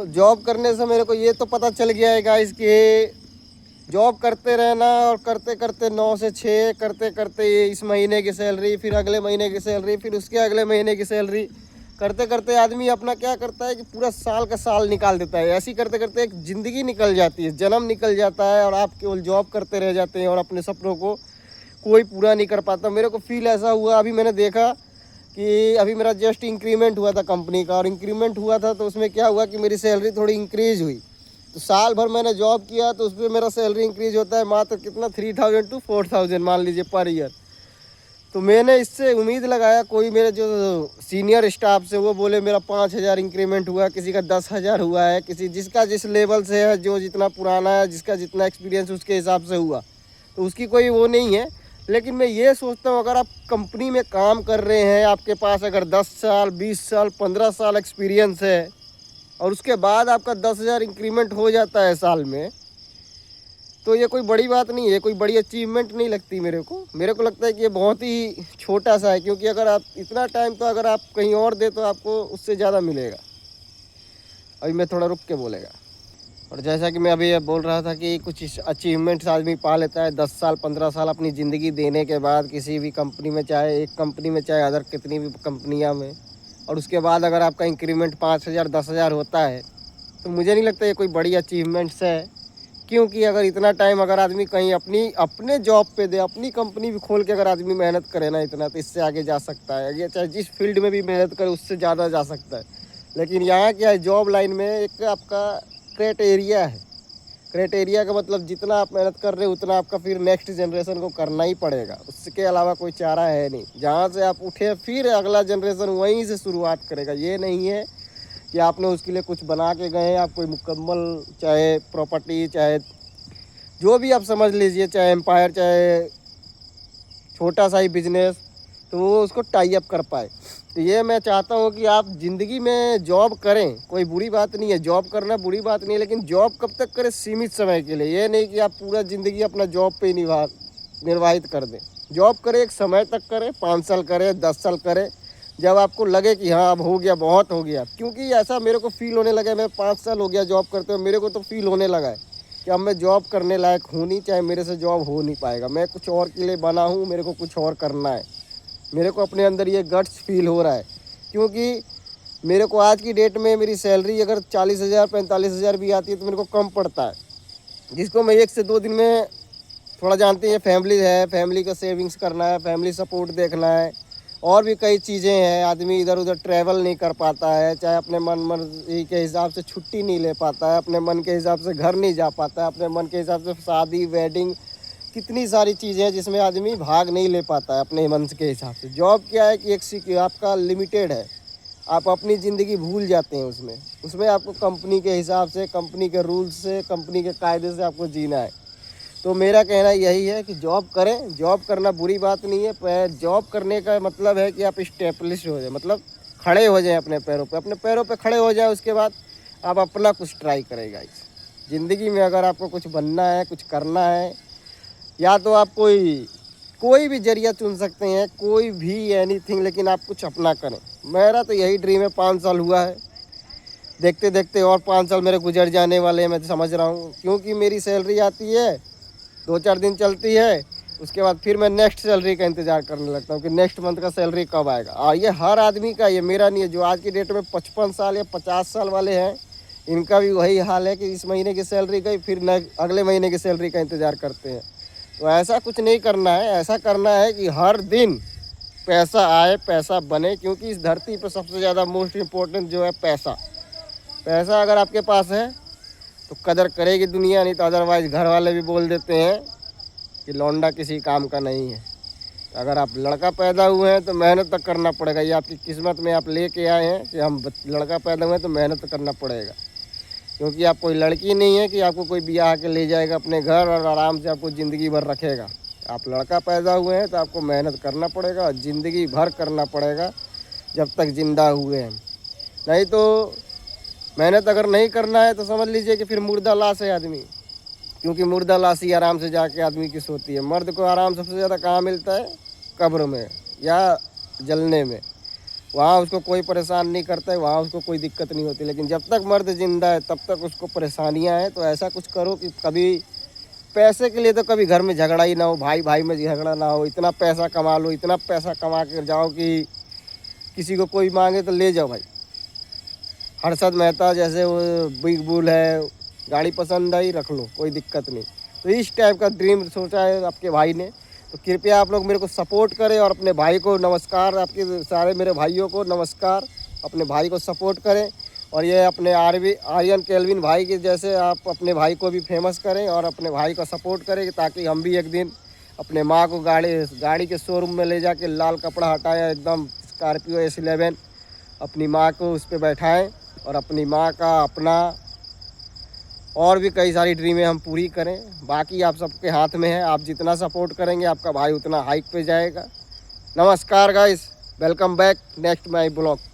Job करने से मेरे को ये तो पता चल गया है गाइस कि जॉब करते रहना और करते करते 9 से 6 करते करते ये इस महीने की सैलरी, फिर अगले महीने की सैलरी, फिर उसके अगले महीने की सैलरी करते करते आदमी अपना क्या करता है कि पूरा साल का साल निकाल देता है। ऐसे ही करते करते एक ज़िंदगी निकल जाती है, जन्म निकल जाता है और आप केवल जॉब करते रह जाते हैं और अपने सपनों को कोई पूरा नहीं कर पाता। मेरे को फील ऐसा हुआ, अभी मैंने देखा कि अभी मेरा जस्ट इंक्रीमेंट हुआ था कंपनी का, और इंक्रीमेंट हुआ था तो उसमें क्या हुआ कि मेरी सैलरी थोड़ी इंक्रीज़ हुई। तो साल भर मैंने जॉब किया तो उसमें मेरा सैलरी इंक्रीज होता है मात्र कितना 3000 टू 4000 मान लीजिए पर ईयर। तो मैंने इससे उम्मीद लगाया, कोई मेरे जो सीनियर स्टाफ से वो बोले मेरा 5000 इंक्रीमेंट हुआ, किसी का 10,000 हुआ है, किसी जिसका जिस लेवल से है, जो जितना पुराना है, जिसका जितना एक्सपीरियंस उसके हिसाब से हुआ, तो उसकी कोई वो नहीं है। लेकिन मैं ये सोचता हूँ अगर आप कंपनी में काम कर रहे हैं, आपके पास अगर 10 साल 20 साल 15 साल एक्सपीरियंस है और उसके बाद आपका 10,000 इंक्रीमेंट हो जाता है साल में, तो ये कोई बड़ी बात नहीं है, कोई बड़ी अचीवमेंट नहीं लगती मेरे को। मेरे को लगता है कि ये बहुत ही छोटा सा है, क्योंकि अगर आप इतना टाइम तो अगर आप कहीं और दे तो आपको उससे ज़्यादा मिलेगा। अभी मैं थोड़ा रुक के बोलेगा। और जैसा कि मैं अभी ये बोल रहा था कि कुछ अचीवमेंट्स आदमी पा लेता है 10 साल 15 साल अपनी ज़िंदगी देने के बाद किसी भी कंपनी में, चाहे एक कंपनी में चाहे अदर कितनी भी कंपनियाँ में, और उसके बाद अगर आपका इंक्रीमेंट 5000 10,000 होता है तो मुझे नहीं लगता ये कोई बड़ी अचीवमेंट्स है। क्योंकि अगर इतना टाइम अगर आदमी कहीं अपने जॉब पे दे, अपनी कंपनी भी खोल के अगर आदमी मेहनत करे ना इतना, तो इससे आगे जा सकता है। ये चाहे जिस फील्ड में भी मेहनत करे उससे ज़्यादा जा सकता है। लेकिन यहाँ क्या है, जॉब लाइन में एक आपका क्राइटेरिया है। क्राइटेरिया का मतलब जितना आप मेहनत कर रहे हो उतना आपका फिर नेक्स्ट जनरेशन को करना ही पड़ेगा, उसके अलावा कोई चारा है नहीं। जहाँ से आप उठे फिर अगला जनरेशन वहीं से शुरुआत करेगा। ये नहीं है कि आपने उसके लिए कुछ बना के गए, आप कोई मुकम्मल चाहे प्रॉपर्टी, चाहे जो भी आप समझ लीजिए, चाहे एम्पायर, चाहे छोटा सा ही बिजनेस, तो वो उसको टाई अप कर पाए। तो ये मैं चाहता हूँ कि आप ज़िंदगी में जॉब करें, कोई बुरी बात नहीं है, जॉब करना बुरी बात नहीं है, लेकिन जॉब कब तक करें, सीमित समय के लिए। ये नहीं कि आप पूरा ज़िंदगी अपना जॉब पे ही निर्वाहित कर दें। जॉब करें, एक समय तक करें, 5 साल करें, 10 साल करें, जब आपको लगे कि हाँ अब हो गया, बहुत हो गया। क्योंकि ऐसा मेरे को फील होने लगा है, मैं 5 साल हो गया जॉब करते हुए, मेरे को तो फील होने लगा है कि अब मैं जॉब करने लायक हूँ नहीं, चाहे मेरे से जॉब हो नहीं पाएगा। मैं कुछ और के लिए बना हूँ, मेरे को कुछ और करना है। मेरे को अपने अंदर ये गट्स फील हो रहा है, क्योंकि मेरे को आज की डेट में मेरी सैलरी अगर 40,000 45,000 भी आती है तो मेरे को कम पड़ता है, जिसको मैं 1 से 2 दिन में, थोड़ा जानते हैं फैमिली है, फैमिली का सेविंग्स करना है, फैमिली सपोर्ट देखना है, और भी कई चीज़ें हैं। आदमी इधर उधर ट्रैवल नहीं कर पाता है, चाहे अपने मन मर्जी के हिसाब से छुट्टी नहीं ले पाता है, अपने मन के हिसाब से घर नहीं जा पाता है, अपने मन के हिसाब से शादी वेडिंग, कितनी सारी चीज़ें हैं जिसमें आदमी भाग नहीं ले पाता है अपने मन के हिसाब से। जॉब क्या है कि एक आपका लिमिटेड है, आप अपनी ज़िंदगी भूल जाते हैं उसमें। उसमें आपको कंपनी के हिसाब से, कंपनी के रूल्स से, कंपनी के कायदे से आपको जीना है। तो मेरा कहना यही है कि जॉब करें, जॉब करना बुरी बात नहीं है, पर जॉब करने का मतलब है कि आप इस्टेब्लिश हो जाए, मतलब खड़े हो जाएं अपने पैरों पे, अपने पैरों पे खड़े हो जाए। उसके बाद आप अपना कुछ ट्राई करेगा इस ज़िंदगी में। अगर आपको कुछ बनना है, कुछ करना है, या तो आप कोई भी जरिया चुन सकते हैं, कोई भी एनीथिंग, लेकिन आप कुछ अपना करें। मेरा तो यही ड्रीम है। 5 साल हुआ है, देखते देखते और 5 साल मेरे गुजर जाने वाले हैं, मैं समझ रहा हूँ। क्योंकि मेरी सैलरी आती है, 2-4 दिन चलती है, उसके बाद फिर मैं नेक्स्ट सैलरी का इंतज़ार करने लगता हूँ कि नेक्स्ट मंथ का सैलरी कब आएगा। और ये हर आदमी का, ये मेरा नहीं है। जो आज की डेट में 55 साल या 50 साल वाले हैं, इनका भी वही हाल है कि इस महीने की सैलरी गई, फिर अगले महीने की सैलरी का इंतज़ार करते हैं। तो ऐसा कुछ नहीं करना है, ऐसा करना है कि हर दिन पैसा आए, पैसा बने। क्योंकि इस धरती पर सबसे ज़्यादा मोस्ट इम्पोर्टेंट जो है पैसा। पैसा अगर आपके पास है तो कदर करेगी दुनिया, नहीं तो अदरवाइज़ घर वाले भी बोल देते हैं कि लौंडा किसी काम का नहीं है। तो अगर आप लड़का पैदा हुए हैं तो मेहनत तक करना पड़ेगा। ये आपकी किस्मत में आप लेके आए हैं कि हम लड़का पैदा हुए हैं तो मेहनत करना पड़ेगा। क्योंकि आप कोई लड़की नहीं है कि आपको कोई ब्याह के ले जाएगा अपने घर और आराम से आपको ज़िंदगी भर रखेगा। आप लड़का पैदा हुए हैं तो आपको मेहनत करना पड़ेगा और ज़िंदगी भर करना पड़ेगा जब तक ज़िंदा हुए हैं। नहीं तो मेहनत अगर नहीं करना है तो समझ लीजिए कि फिर मुर्दा लाश है आदमी। क्योंकि मुर्दा लाश ही आराम से जाके आदमी की सोती है। मर्द को आराम सबसे ज़्यादा कहाँ मिलता है? कब्र में या जलने में। वहाँ उसको कोई परेशान नहीं करता है, वहाँ उसको कोई दिक्कत नहीं होती। लेकिन जब तक मर्द जिंदा है तब तक उसको परेशानियाँ हैं। तो ऐसा कुछ करो कि कभी पैसे के लिए तो कभी घर में झगड़ा ही ना हो, भाई भाई में झगड़ा ना हो। इतना पैसा कमा लो, इतना पैसा कमा कर जाओ कि किसी को कोई मांगे तो ले जाओ भाई। हर्षद मेहता जैसे वो बिग बुल है, गाड़ी पसंद आई रख लो, कोई दिक्कत नहीं। तो इस टाइप का ड्रीम सोचा है आपके भाई ने। तो कृपया आप लोग मेरे को सपोर्ट करें और अपने भाई को नमस्कार, आपके सारे मेरे भाइयों को नमस्कार, अपने भाई को सपोर्ट करें। और ये अपने आर्यन केल्विन भाई के जैसे आप अपने भाई को भी फेमस करें और अपने भाई को सपोर्ट करें, ताकि हम भी एक दिन अपने माँ को गाड़ी के शोरूम में ले जाके लाल कपड़ा हटाया एकदम स्कॉर्पियो S11 अपनी माँ को उस पर बैठाएँ और अपनी माँ का अपना और भी कई सारी ड्रीमें हम पूरी करें। बाकी आप सबके हाथ में है, आप जितना सपोर्ट करेंगे आपका भाई उतना हाइक पे जाएगा। नमस्कार guys, welcome back next my blog.